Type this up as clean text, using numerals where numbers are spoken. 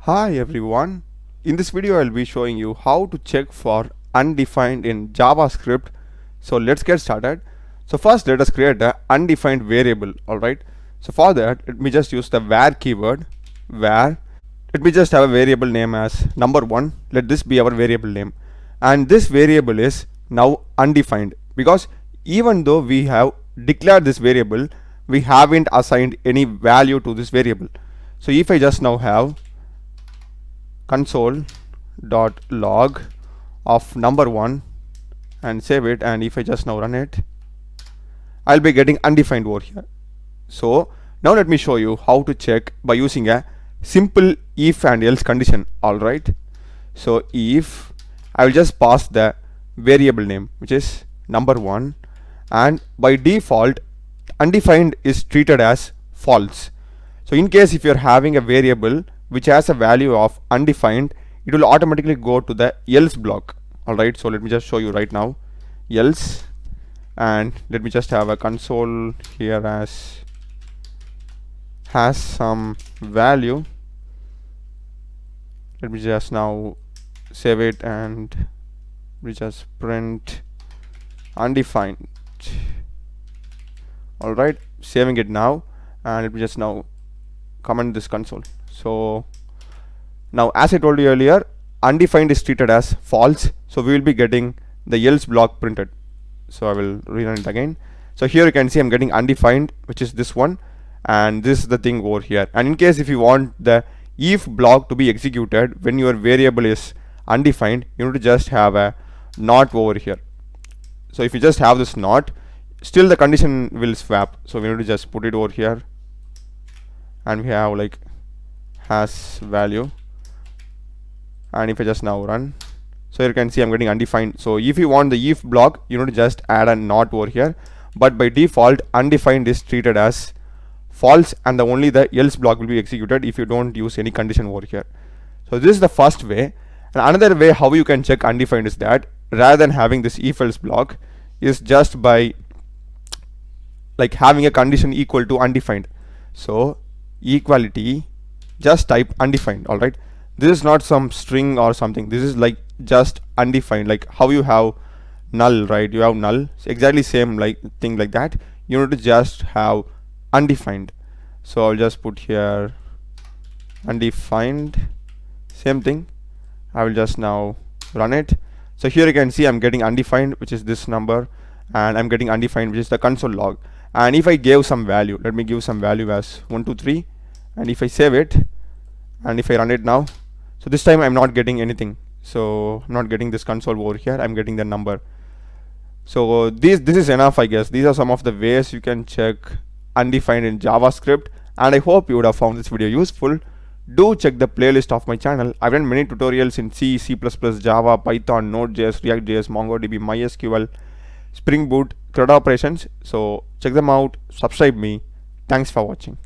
Hi everyone, in this video I'll be showing you how to check for undefined in JavaScript. So let's get started. So first let us create a undefined variable. Alright, so for that let me just use the var keyword. Var, let me just have a variable name as number1. Let this be our variable name, and this variable is now undefined because even though we have declared this variable, we haven't assigned any value to this variable. So if I just now have console.log of number1 and save it, and if I just now run it, I'll be getting undefined over here. So now let me show you how to check by using a simple if and else condition. Alright, so if I will just pass the variable name which is number1, and by default undefined is treated as false. So in case if you're having a variable which has a value of undefined, it will automatically go to the else block. Alright, so let me just show you right now. Else, and let me just have a console here as has some value. Let me just now save it and we just print undefined. Alright, saving it now, and let me just now comment this console. So now as I told you earlier, undefined is treated as false, so we will be getting the else block printed. So I will rerun it again. So here you can see I'm getting undefined, which is this one, and this is the thing over here. And in case if you want the if block to be executed when your variable is undefined, you need to just have a not over here. So if you just have this not, still the condition will swap, so we need to just put it over here, and we have like has value. And if I just now run, so you can see I'm getting undefined. So if you want the if block, you need to just add a not over here, but by default undefined is treated as false, and only the else block will be executed if you don't use any condition over here. So this is the first way. And another way how you can check undefined is that rather than having this if else block, is just by like having a condition equal to undefined. So equality, just type undefined. Alright, this is not some string or something, this is like just undefined, like how you have null, right? You have null, exactly same like thing like that. You need to just have undefined. So I'll just put here undefined, same thing. I will just now run it. So here you can see I'm getting undefined, which is this number, and I'm getting undefined, which is the console log. And if I gave some value, let me give some value as 1 2 3, and if I save it and if I run it now, so this time I'm not getting anything. So I'm not getting this console over here, I'm getting the number. So this is enough, I guess. These are some of the ways you can check undefined in JavaScript, and I hope you would have found this video useful. Do check the playlist of my channel. I've done many tutorials in C, C++, Java, Python, Node.js, React.js, MongoDB, MySQL, Spring Boot, CRUD operations. So check them out, subscribe me. Thanks for watching.